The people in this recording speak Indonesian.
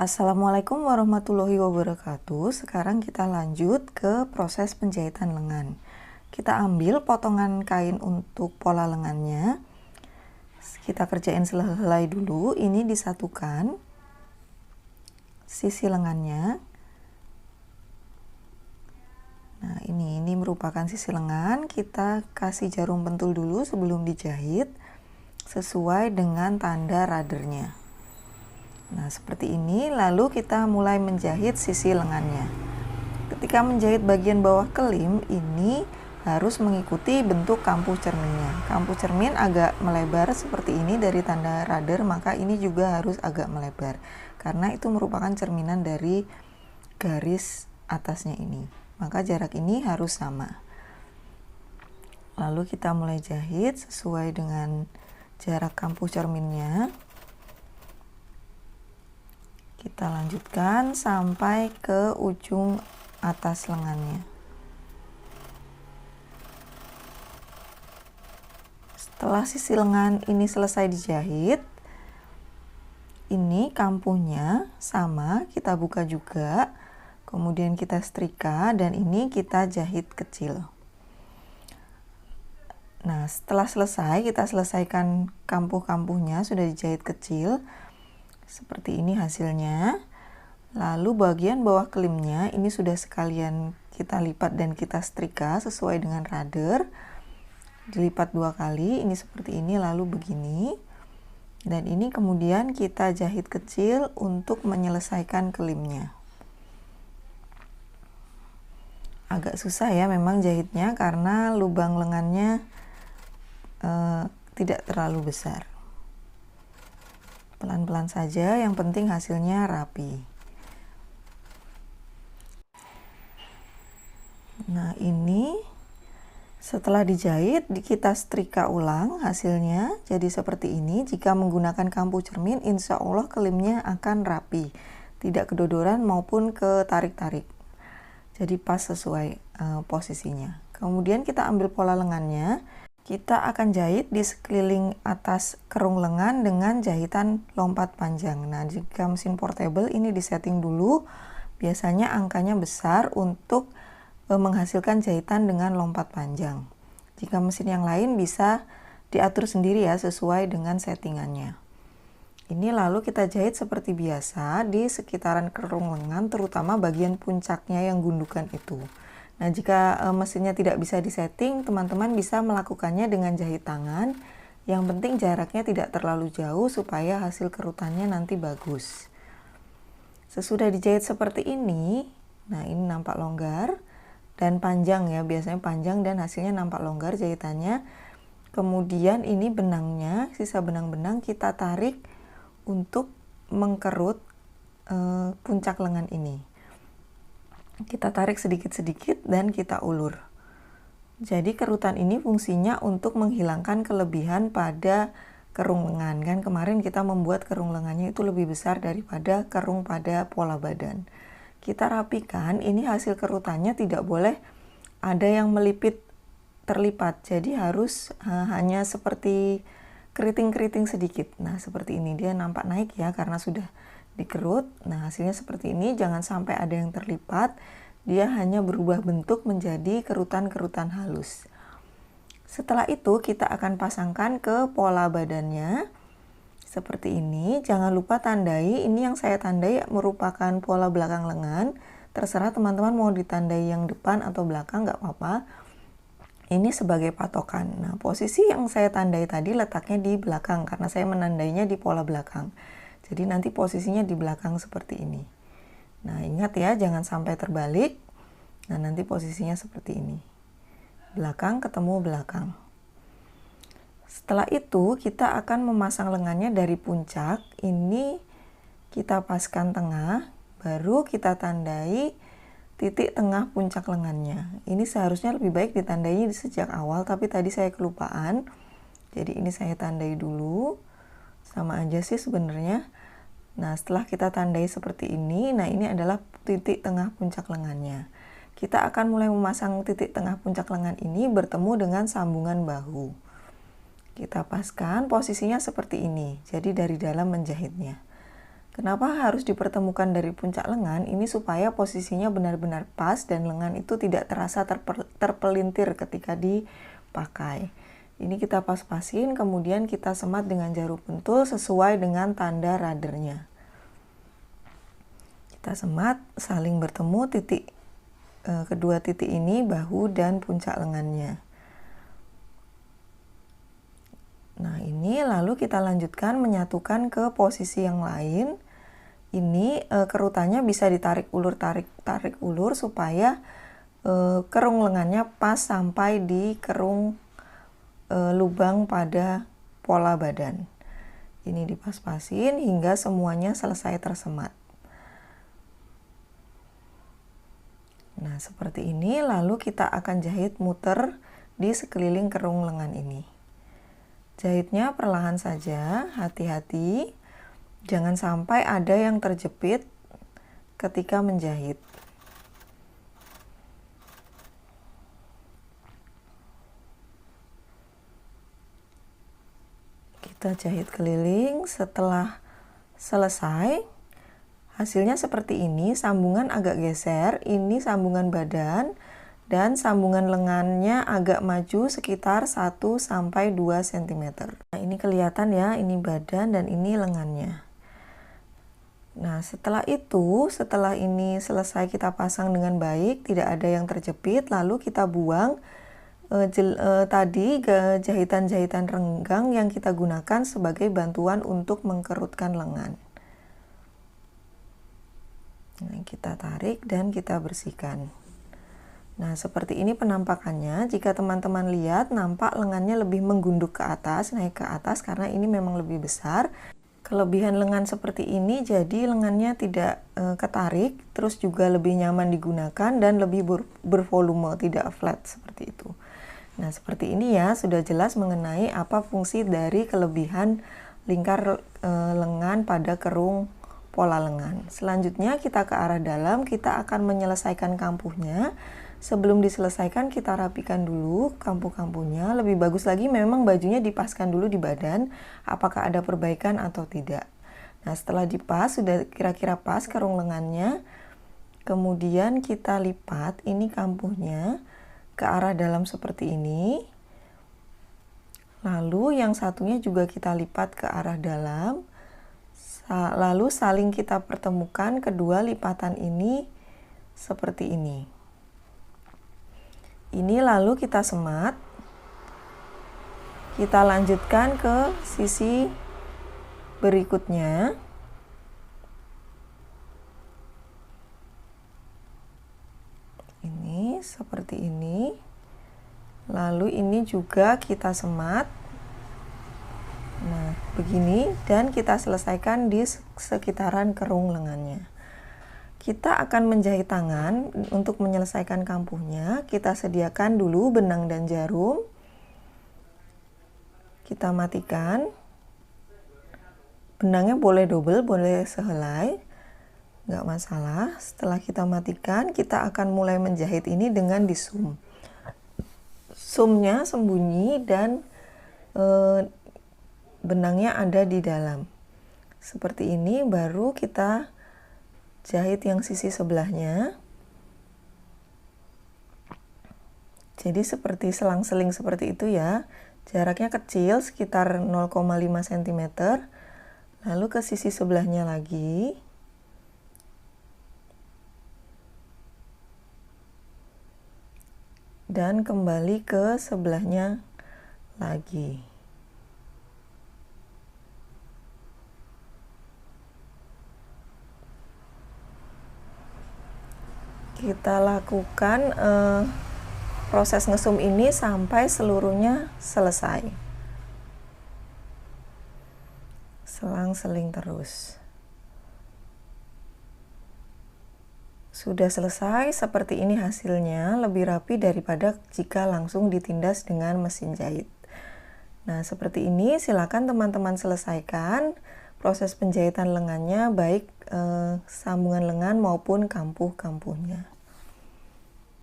Assalamualaikum warahmatullahi wabarakatuh. Sekarang kita lanjut ke proses penjahitan lengan. Kita ambil potongan kain untuk pola lengannya. Kita kerjain selai dulu. Ini disatukan sisi lengannya. Nah, ini merupakan sisi lengan. Kita kasih jarum pentul dulu sebelum dijahit sesuai dengan tanda radernya. Nah, seperti ini, lalu kita mulai menjahit sisi lengannya. Ketika menjahit bagian bawah kelim, ini harus mengikuti bentuk kampuh cerminnya. Kampuh cermin agak melebar seperti ini dari tanda rader, maka ini juga harus agak melebar. Karena itu merupakan cerminan dari garis atasnya ini. Maka jarak ini harus sama. Lalu kita mulai jahit sesuai dengan jarak kampuh cerminnya. Kita lanjutkan sampai ke ujung atas lengannya. Setelah sisi lengan ini selesai dijahit, ini kampuhnya sama, kita buka juga, kemudian kita setrika, dan ini kita jahit kecil. Nah, setelah selesai, kita selesaikan kampuh-kampuhnya, sudah dijahit kecil. Seperti ini hasilnya. Lalu bagian bawah kelimnya ini sudah sekalian kita lipat dan kita setrika sesuai dengan rader. Dilipat 2 kali, ini seperti ini, lalu begini. Dan ini kemudian kita jahit kecil untuk menyelesaikan kelimnya. Agak susah ya memang jahitnya karena lubang lengannya tidak terlalu besar. Pelan-pelan saja, yang penting hasilnya rapi. Nah, ini setelah dijahit, kita setrika ulang hasilnya jadi seperti ini. Jika menggunakan kampuh cermin, insya Allah kelimnya akan rapi, tidak kedodoran maupun ketarik-tarik. Jadi pas sesuai posisinya. Kemudian kita ambil pola lengannya. Kita akan jahit di sekeliling atas kerung lengan dengan jahitan lompat panjang. Nah, jika mesin portable ini disetting dulu, biasanya angkanya besar untuk menghasilkan jahitan dengan lompat panjang. Jika mesin yang lain bisa diatur sendiri ya, sesuai dengan settingannya. Ini lalu kita jahit seperti biasa di sekitaran kerung lengan, terutama bagian puncaknya yang gundukan itu. Nah, jika mesinnya tidak bisa disetting, teman-teman bisa melakukannya dengan jahit tangan. Yang penting jaraknya tidak terlalu jauh supaya hasil kerutannya nanti bagus. Sesudah dijahit seperti ini, nah ini nampak longgar dan panjang ya, biasanya panjang dan hasilnya nampak longgar jahitannya. Kemudian ini benangnya, sisa benang-benang kita tarik untuk mengkerut puncak lengan ini. Kita tarik sedikit-sedikit dan kita ulur. Jadi kerutan ini fungsinya untuk menghilangkan kelebihan pada kerung lengan. Kan kemarin kita membuat kerung lengannya itu lebih besar daripada kerung pada pola badan. Kita rapikan, ini hasil kerutannya tidak boleh ada yang melipit terlipat. Jadi harus hanya seperti keriting-keriting sedikit. Nah, seperti ini dia nampak naik ya karena sudah dikerut. Nah, hasilnya seperti ini, jangan sampai ada yang terlipat. Dia hanya berubah bentuk menjadi kerutan-kerutan halus. Setelah itu kita akan pasangkan ke pola badannya seperti ini. Jangan lupa tandai, ini yang saya tandai merupakan pola belakang lengan. Terserah teman-teman mau ditandai yang depan atau belakang, nggak apa-apa. Ini sebagai patokan. Nah, posisi yang saya tandai tadi letaknya di belakang karena saya menandainya di pola belakang. Jadi nanti posisinya di belakang seperti ini. Nah, ingat ya, jangan sampai terbalik. Nah, nanti posisinya seperti ini. Belakang ketemu belakang. Setelah itu, kita akan memasang lengannya dari puncak. Ini kita paskan tengah, baru kita tandai titik tengah puncak lengannya. Ini seharusnya lebih baik ditandainya di sejak awal, tapi tadi saya kelupaan. Jadi ini saya tandai dulu. Sama aja sih sebenarnya. Nah, setelah kita tandai seperti ini, nah ini adalah titik tengah puncak lengannya. Kita akan mulai memasang titik tengah puncak lengan ini bertemu dengan sambungan bahu. Kita paskan posisinya seperti ini, jadi dari dalam menjahitnya. Kenapa harus dipertemukan dari puncak lengan? Ini supaya posisinya benar-benar pas dan lengan itu tidak terasa terpelintir ketika dipakai. Ini kita pas-pasin, kemudian kita semat dengan jarum pentul sesuai dengan tanda radernya. Kita semat, saling bertemu kedua titik ini bahu dan puncak lengannya. Nah, ini lalu kita lanjutkan menyatukan ke posisi yang lain. Ini kerutannya bisa ditarik ulur, tarik ulur supaya kerung lengannya pas sampai di kerung lubang pada pola badan. Ini dipas-pasin hingga semuanya selesai tersemat. Nah, seperti ini, lalu kita akan jahit muter di sekeliling kerung lengan ini. Jahitnya perlahan saja, hati-hati, jangan sampai ada yang terjepit ketika menjahit. Kita jahit keliling, setelah selesai, hasilnya seperti ini, sambungan agak geser, ini sambungan badan, dan sambungan lengannya agak maju sekitar 1-2 cm. Nah, ini kelihatan ya, ini badan dan ini lengannya. Nah, setelah ini selesai kita pasang dengan baik, tidak ada yang terjepit, lalu kita buang tadi jahitan-jahitan renggang yang kita gunakan sebagai bantuan untuk mengkerutkan lengan. Nah, kita tarik dan kita bersihkan. Nah, seperti ini penampakannya. Jika teman-teman lihat, nampak lengannya lebih menggunduk ke atas, naik ke atas karena ini memang lebih besar. Kelebihan lengan seperti ini jadi lengannya tidak ketarik, terus juga lebih nyaman digunakan dan lebih bervolume, tidak flat seperti itu. Nah, seperti ini ya, sudah jelas mengenai apa fungsi dari kelebihan lingkar lengan pada kerung pola lengan. Selanjutnya kita ke arah dalam, kita akan menyelesaikan kampuhnya. Sebelum diselesaikan kita rapikan dulu kampuh-kampuhnya. Lebih bagus lagi memang bajunya dipaskan dulu di badan, apakah ada perbaikan atau tidak. Nah, setelah dipas, sudah kira-kira pas kerung lengannya, kemudian kita lipat ini kampuhnya ke arah dalam seperti ini. Lalu yang satunya juga kita lipat ke arah dalam. Lalu saling kita pertemukan kedua lipatan ini seperti ini. Ini lalu kita semat. Kita lanjutkan ke sisi berikutnya. Ini seperti ini. Lalu ini juga kita semat. Nah, begini, dan kita selesaikan di sekitaran kerung lengannya. Kita akan menjahit tangan. Untuk menyelesaikan kampuhnya, kita sediakan dulu benang dan jarum. Kita matikan. Benangnya boleh double, boleh sehelai, nggak masalah. Setelah kita matikan, kita akan mulai menjahit ini dengan disum. Sumnya sembunyi dan benangnya ada di dalam. Seperti ini, baru kita jahit yang sisi sebelahnya. Jadi seperti selang-seling seperti itu ya. Jaraknya kecil, sekitar 0,5 cm. Lalu ke sisi sebelahnya lagi. Dan kembali ke sebelahnya lagi. Kita lakukan proses ngesum ini sampai seluruhnya selesai. Selang-seling terus. Sudah selesai, seperti ini hasilnya, lebih rapi daripada jika langsung ditindas dengan mesin jahit. Nah, seperti ini, silakan teman-teman selesaikan proses penjahitan lengannya, baik sambungan lengan maupun kampuh-kampuhnya.